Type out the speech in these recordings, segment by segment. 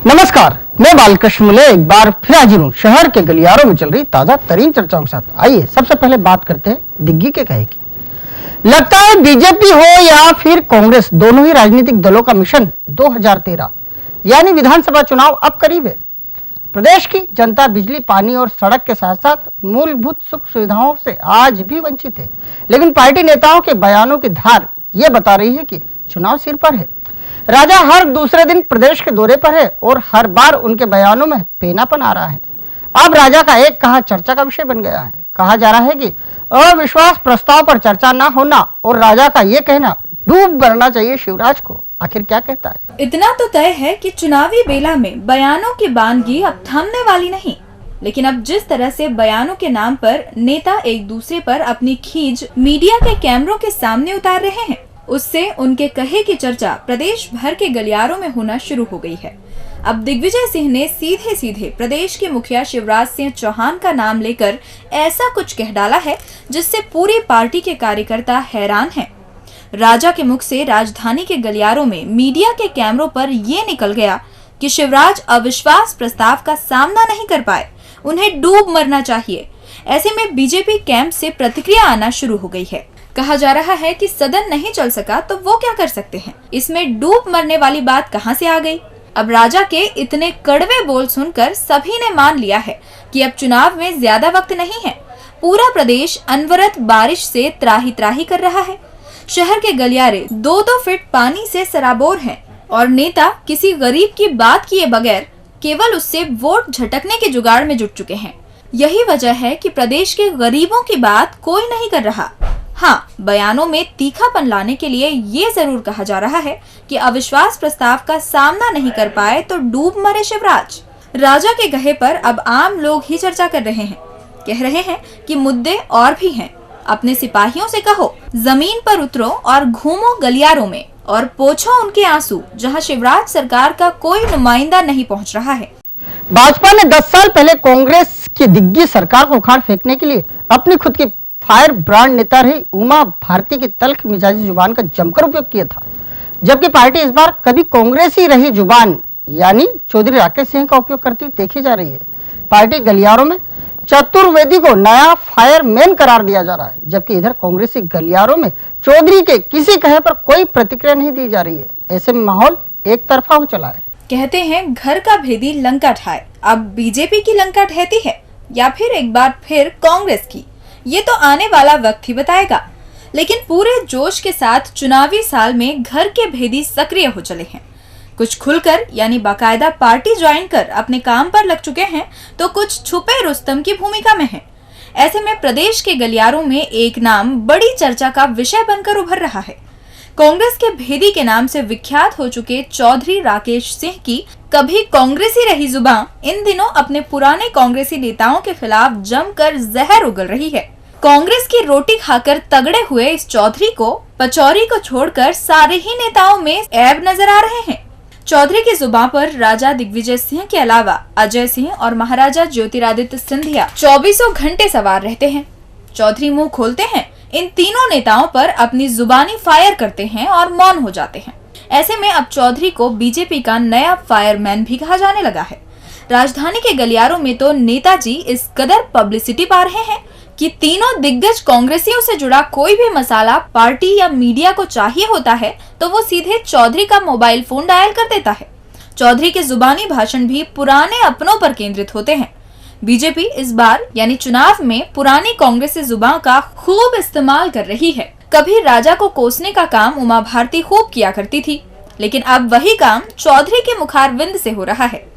नमस्कार, मैं बालकृष्ण मुले एक बार फिर हाजिर हूँ शहर के गलियारों में चल रही ताजा तरीन चर्चाओं के साथ। आइए सबसे पहले बात करते हैं दिग्गी के कहे की। लगता है बीजेपी हो या फिर कांग्रेस, दोनों ही राजनीतिक दलों का मिशन 2013 यानी विधानसभा चुनाव अब करीब है। प्रदेश की जनता बिजली, पानी और सड़क के साथ साथ मूलभूत सुख सुविधाओं से आज भी वंचित है, लेकिन पार्टी नेताओं के बयानों की धार ये बता रही है कि चुनाव सिर पर है। राजा हर दूसरे दिन प्रदेश के दौरे पर है और हर बार उनके बयानों में पेनापन आ रहा है। अब राजा का एक कहा चर्चा का विषय बन गया है। कहा जा रहा है कि अविश्वास प्रस्ताव पर चर्चा न होना और राजा का ये कहना डूब मरना चाहिए शिवराज को। आखिर क्या कहता है? इतना तो तय है कि चुनावी बेला में बयानों की बानगी अब थमने वाली नहीं, लेकिन अब जिस तरह से बयानों के नाम पर नेता एक दूसरे पर अपनी खींच मीडिया के कैमरों के सामने उतार रहे हैं, उससे उनके कहे की चर्चा प्रदेश भर के गलियारों में होना शुरू हो गई है। अब दिग्विजय सिंह ने सीधे सीधे प्रदेश के मुखिया शिवराज सिंह चौहान का नाम लेकर ऐसा कुछ कह डाला है जिससे पूरी पार्टी के कार्यकर्ता हैरान हैं। राजा के मुख से राजधानी के गलियारों में मीडिया के कैमरों पर ये निकल गया कि शिवराज अविश्वास प्रस्ताव का सामना नहीं कर पाए, उन्हें डूब मरना चाहिए। ऐसे में बीजेपी कैंप से प्रतिक्रिया आना शुरू हो गई है। कहा जा रहा है कि सदन नहीं चल सका तो वो क्या कर सकते हैं, इसमें डूब मरने वाली बात कहां से आ गई। अब राजा के इतने कड़वे बोल सुनकर सभी ने मान लिया है कि अब चुनाव में ज्यादा वक्त नहीं है। पूरा प्रदेश अनवरत बारिश से त्राही त्राही कर रहा है। शहर के गलियारे 2-2 फीट पानी से सराबोर हैं और नेता किसी गरीब की बात किए बगैर केवल उससे वोट झटकने के जुगाड़ में जुट चुके हैं। यही वजह है कि प्रदेश के गरीबों की बात कोई नहीं कर रहा। हाँ, बयानों में तीखापन लाने के लिए ये जरूर कहा जा रहा है कि अविश्वास प्रस्ताव का सामना नहीं कर पाए तो डूब मरे शिवराज। राजा के कहे पर अब आम लोग ही चर्चा कर रहे हैं, कह रहे हैं कि मुद्दे और भी हैं। अपने सिपाहियों से कहो, जमीन पर उतरो और घूमो गलियारों में और पोंछो उनके आंसू, जहां शिवराज सरकार का कोई नुमाइंदा नहीं पहुंच रहा है। भाजपा ने 10 साल पहले कांग्रेस की दिग्गी सरकार को उखाड़ फेंकने के लिए अपनी खुद की फायर ब्रांड नेता रही उमा भारती की तल्ख मिजाजी जुबान का जमकर उपयोग किया था, जबकि पार्टी इस बार कभी कांग्रेस ही रही जुबान यानी चौधरी राकेश सिंह का उपयोग करती देखी जा रही है। पार्टी गलियारों में चतुर्वेदी को नया फायरमैन करार दिया जा रहा है, जबकि इधर कांग्रेसी गलियारों में चौधरी के किसी कहे पर कोई प्रतिक्रिया नहीं दी जा रही है। ऐसे में माहौल एक तरफा हो चला है। कहते हैं घर का भेदी लंका ढाए। अब बीजेपी की लंका ढहती है या फिर एक बार फिर कांग्रेस की, ये तो आने वाला वक्त ही बताएगा। लेकिन पूरे जोश के साथ चुनावी साल में घर के भेदी सक्रिय हो चले हैं। कुछ खुलकर यानी बाकायदा पार्टी ज्वाइन कर अपने काम पर लग चुके हैं, तो कुछ छुपे रुस्तम की भूमिका में हैं। ऐसे में प्रदेश के गलियारों में एक नाम बड़ी चर्चा का विषय बनकर उभर रहा है। कांग्रेस के भेदी के नाम से विख्यात हो चुके चौधरी राकेश सिंह की कभी कांग्रेसी रही जुबान इन दिनों अपने पुराने कांग्रेसी नेताओं के खिलाफ जमकर जहर उगल रही है। कांग्रेस की रोटी खाकर तगड़े हुए इस चौधरी को पचौरी को छोड़कर सारे ही नेताओं में ऐब नजर आ रहे हैं। चौधरी की जुबान पर राजा दिग्विजय सिंह के अलावा अजय सिंह और महाराजा ज्योतिरादित्य सिंधिया 24 घंटे सवार रहते हैं। चौधरी मुंह खोलते हैं, इन तीनों नेताओं पर अपनी जुबानी फायर करते हैं और मौन हो जाते हैं। ऐसे में अब चौधरी को बीजेपी का नया फायरमैन भी कहा जाने लगा है। राजधानी के गलियारों में तो नेताजी इस कदर पब्लिसिटी पा रहे हैं कि तीनों दिग्गज कांग्रेसियों से जुड़ा कोई भी मसाला पार्टी या मीडिया को चाहिए होता है तो वो सीधे चौधरी का मोबाइल फोन डायल कर देता है। चौधरी के जुबानी भाषण भी पुराने अपनों पर केंद्रित होते हैं। बीजेपी इस बार यानी चुनाव में पुरानी कांग्रेसी जुबान का खूब इस्तेमाल कर रही है। कभी राजा को कोसने का काम उमा भारती खूब किया करती थी, लेकिन अब वही काम चौधरी के मुखारविंद से हो रहा है।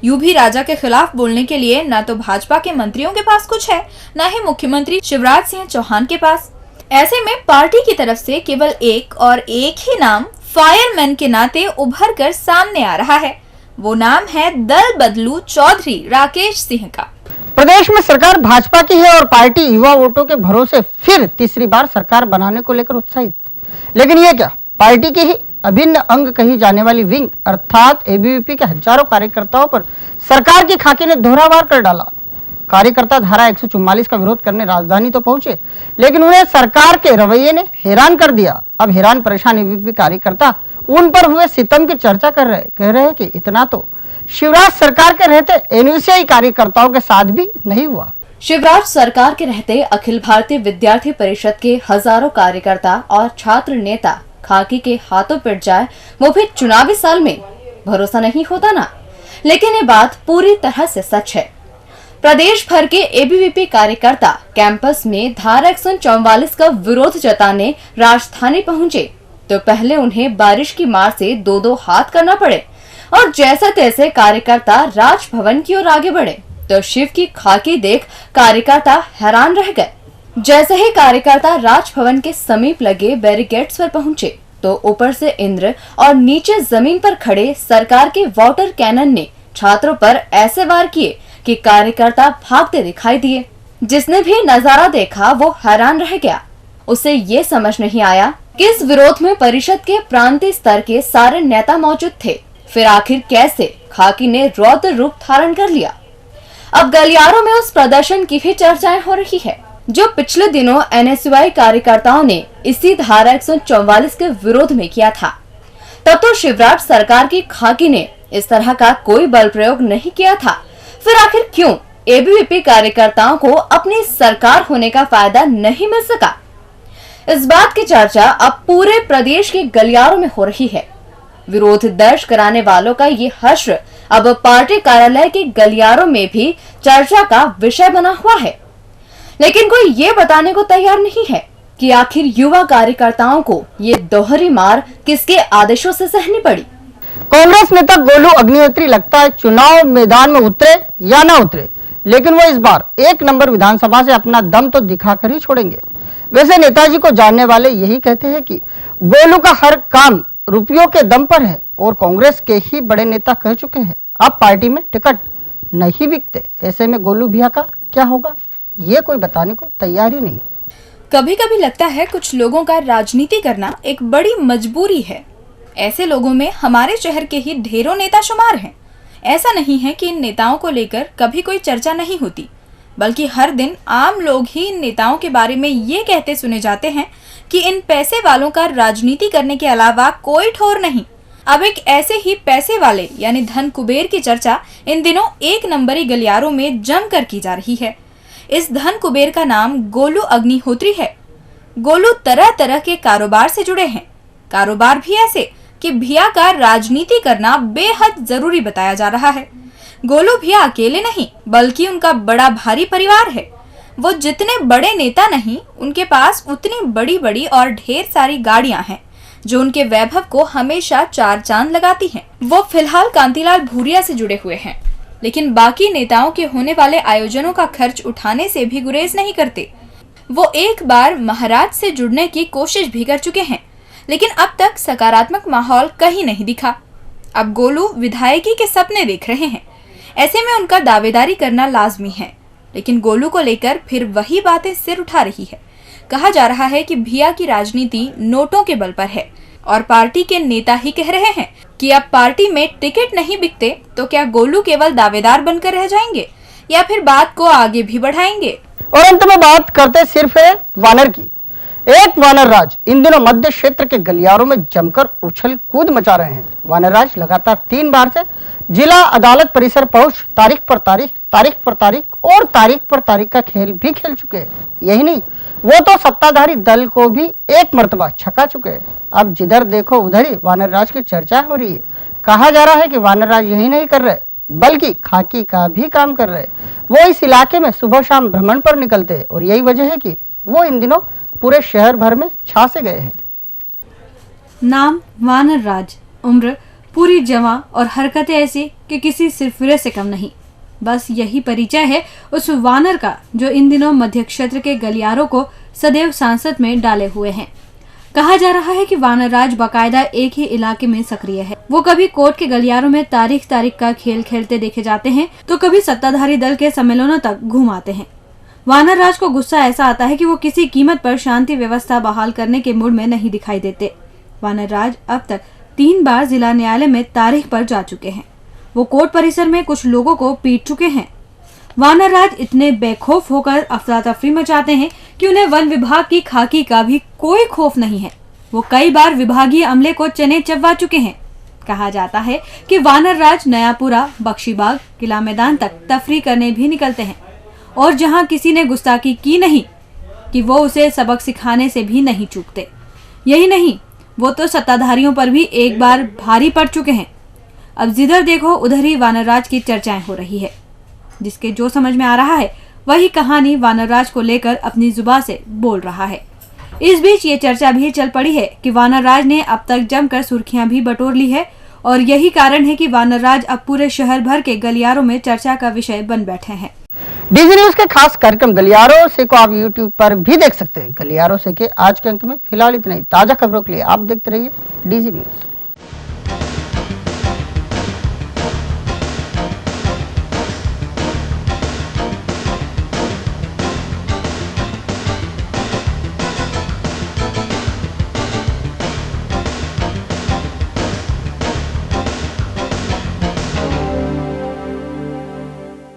यूं भी राजा के खिलाफ बोलने के लिए न तो भाजपा के मंत्रियों के पास कुछ है, न ही मुख्यमंत्री शिवराज सिंह चौहान के पास। ऐसे में पार्टी की तरफ से केवल एक और एक ही नाम फायरमैन के नाते उभर कर सामने आ रहा है। वो नाम है दल बदलू चौधरी राकेश सिंह का। प्रदेश में सरकार भाजपा की है और पार्टी युवा वोटों के भरोसे फिर तीसरी बार सरकार बनाने को लेकर उत्साहित। लेकिन ये क्या, पार्टी की ही अभिन्न अंग कही जाने वाली विंग अर्थात एबीवीपी के हजारों कार्यकर्ताओं पर सरकार की खाकी ने दोहरा वार कर डाला। कार्यकर्ता धारा 144 का विरोध करने राजधानी तो पहुंचे, लेकिन उन्हें सरकार के रवैये ने हैरान कर दिया। अब हैरान परेशान एबीवीपी कार्यकर्ता उन पर हुए सितम की चर्चा कर रहे, कह रहे हैं कि इतना तो शिवराज सरकार के रहते एनएसयूआई कार्यकर्ताओं के साथ भी नहीं हुआ। शिवराज सरकार के रहते अखिल भारतीय विद्यार्थी परिषद के हजारों कार्यकर्ता और छात्र नेता खाकी के हाथों पिट जाए, वो भी चुनावी साल में, भरोसा नहीं होता ना। लेकिन ये बात पूरी तरह से सच है। प्रदेश भर के एबीवीपी कार्यकर्ता कैंपस में धारा 144 का विरोध जताने राजधानी पहुंचे तो पहले उन्हें बारिश की मार से दो दो हाथ करना पड़े और जैसे तैसे कार्यकर्ता राजभवन की ओर आगे बढ़े तो शिव की खाकी देख कार्यकर्ता हैरान रह गए। जैसे ही कार्यकर्ता राजभवन के समीप लगे बैरिकेड्स पर पहुंचे तो ऊपर से इंद्र और नीचे जमीन पर खड़े सरकार के वाटर कैनन ने छात्रों पर ऐसे वार किए कि कार्यकर्ता भागते दिखाई दिए। जिसने भी नजारा देखा वो हैरान रह गया। उसे ये समझ नहीं आया कि इस विरोध में परिषद के प्रांतीय स्तर के सारे नेता मौजूद थे। फिर आखिर कैसे खाकी ने रौद्र रूप धारण कर लिया। अब गलियारों में उस प्रदर्शन की भी चर्चाएं हो रही है जो पिछले दिनों एनएसयूआई कार्यकर्ताओं ने इसी धारा 144 के विरोध में किया था। तब तो शिवराज सरकार की खाकी ने इस तरह का कोई बल प्रयोग नहीं किया था। फिर आखिर क्यों एबीवीपी कार्यकर्ताओं को अपनी सरकार होने का फायदा नहीं मिल सका? इस बात की चर्चा अब पूरे प्रदेश के गलियारों में हो रही है। विरोध दर्ज कराने वालों का ये हश्र अब पार्टी कार्यालय के गलियारों में भी चर्चा का विषय बना हुआ है। लेकिन कोई ये बताने को तैयार नहीं है कि आखिर युवा कार्यकर्ताओं को ये दोहरी मार किसके आदेशों से सहनी पड़ी। कांग्रेस नेता गोलू अग्निहोत्री लगता है चुनाव मैदान में उतरे या ना उतरे, लेकिन वो इस बार 1 नंबर विधानसभा से अपना दम तो दिखाकर ही छोड़ेंगे। वैसे नेताजी को जानने वाले यही कहते हैं कि गोलू का हर काम रुपयों के दम पर है और कांग्रेस के ही बड़े नेता कह चुके हैं अब पार्टी में टिकट नहीं बिकते। ऐसे में गोलू भैया का क्या होगा ये कोई बताने को तैयार ही नहीं। कभी कभी लगता है कुछ लोगों का राजनीति करना एक बड़ी मजबूरी है। ऐसे लोगों में हमारे शहर के ही ढेरों नेता शुमार हैं। ऐसा नहीं है कि इन नेताओं को लेकर कभी कोई चर्चा नहीं होती, बल्कि हर दिन आम लोग ही इन नेताओं के बारे में ये कहते सुने जाते हैं कि इन पैसे वालों का राजनीति करने के अलावा कोई ठोर नहीं। अब एक ऐसे ही पैसे वाले यानी धन कुबेर की चर्चा इन दिनों 1 नंबरी गलियारों में जमकर की जा रही है। इस धन कुबेर का नाम गोलू अग्निहोत्री है। गोलू तरह तरह के कारोबार से जुड़े हैं। कारोबार भी ऐसे कि भैया का राजनीति करना बेहद जरूरी बताया जा रहा है। गोलू भैया अकेले नहीं बल्कि उनका बड़ा भारी परिवार है। वो जितने बड़े नेता नहीं, उनके पास उतनी बड़ी बड़ी और ढेर सारी गाड़ियां हैं जो उनके वैभव को हमेशा 4 चांद लगाती हैं। वो फिलहाल कांतिलाल भूरिया से जुड़े हुए हैं, लेकिन बाकी नेताओं के होने वाले आयोजनों का खर्च उठाने से भी गुरेज नहीं करते। वो एक बार महाराज से जुड़ने की कोशिश भी कर चुके हैं, लेकिन अब तक सकारात्मक माहौल कहीं नहीं दिखा। अब गोलू विधायकी के सपने देख रहे हैं। ऐसे में उनका दावेदारी करना लाजमी है, लेकिन गोलू को लेकर फिर वही बातें सिर उठा रही है। कहा जा रहा है कि भैया की राजनीति नोटों के बल पर है और पार्टी के नेता ही कह रहे हैं कि अब पार्टी में टिकट नहीं बिकते तो क्या गोलू केवल दावेदार बनकर रह जाएंगे या फिर बात को आगे भी बढ़ाएंगे। और अंत में बात करते सिर्फ है वानर की। एक वानर राज इन दिनों मध्य क्षेत्र के गलियारों में जमकर उछल कूद मचा रहे हैं। वानर राज लगातार 3 बार से जिला अदालत परिसर पहुंच तारीख पर तारीख का खेल भी खेल चुके हैं। यही नहीं, वो तो सत्ताधारी दल को भी एक मर्तबा छका चुके हैं। अब जिधर देखो उधर ही वानर राज की चर्चा हो रही है। कहा जा रहा है कि वानर राज यही नहीं कर रहे बल्कि खाकी का भी काम कर रहे। वो इस इलाके में सुबह शाम भ्रमण पर निकलते हैं और यही वजह है कि वो इन दिनों पूरे शहर भर में छा से गए हैं। नाम वानर राज, उम्र पूरी जवां और हरकतें ऐसी कि किसी सिरफिरे से कम नहीं। बस यही परिचय है उस वानर का जो इन दिनों मध्य क्षेत्र के गलियारों को सदैव सांसद में डाले हुए हैं। कहा जा रहा है कि वानर राज बाकायदा एक ही इलाके में सक्रिय है। वो कभी कोर्ट के गलियारों में तारीख का खेल खेलते देखे जाते हैं तो कभी सत्ताधारी दल के सम्मेलनों तक घूम आते हैं। वानर राज को गुस्सा ऐसा आता है कि वो किसी कीमत पर शांति व्यवस्था बहाल करने के मूड में नहीं दिखाई देते। वानर राज अब तक 3 बार जिला न्यायालय में तारीख पर जा चुके हैं। वो कोर्ट परिसर में कुछ लोगों को पीट चुके हैं। वानर राज इतने बेखौफ होकर अफरा तफरी मचाते हैं कि उन्हें वन विभाग की खाकी का भी कोई खौफ नहीं है। वो कई बार विभागीय अमले को चने चबवा चुके हैं। कहा जाता है कि वानर राज नयापुरा, बख्शीबाग, किला मैदान तक तफरी करने भी निकलते हैं और जहां किसी ने गुस्ताखी की नहीं कि वो उसे सबक सिखाने से भी नहीं चूकते। यही नहीं, वो तो सत्ताधारियों पर भी एक बार भारी पड़ चुके हैं। अब जिधर देखो उधर ही वानर राज की चर्चाएं हो रही है। जिसके जो समझ में आ रहा है वही कहानी वानर राज को लेकर अपनी जुबान से बोल रहा है। इस बीच ये चर्चा भी चल पड़ी है कि वानर राज ने अब तक जमकर सुर्खियां भी बटोर ली है और यही कारण है कि वानर राज अब पूरे शहर भर के गलियारों में चर्चा का विषय बन बैठे हैं। डीजी न्यूज के खास कार्यक्रम गलियारों से को आप YouTube पर भी देख सकते हैं। गलियारों से के आज के अंक में फिलहाल इतना ही। ताजा खबरों के लिए आप देखते रहिए डीजी न्यूज।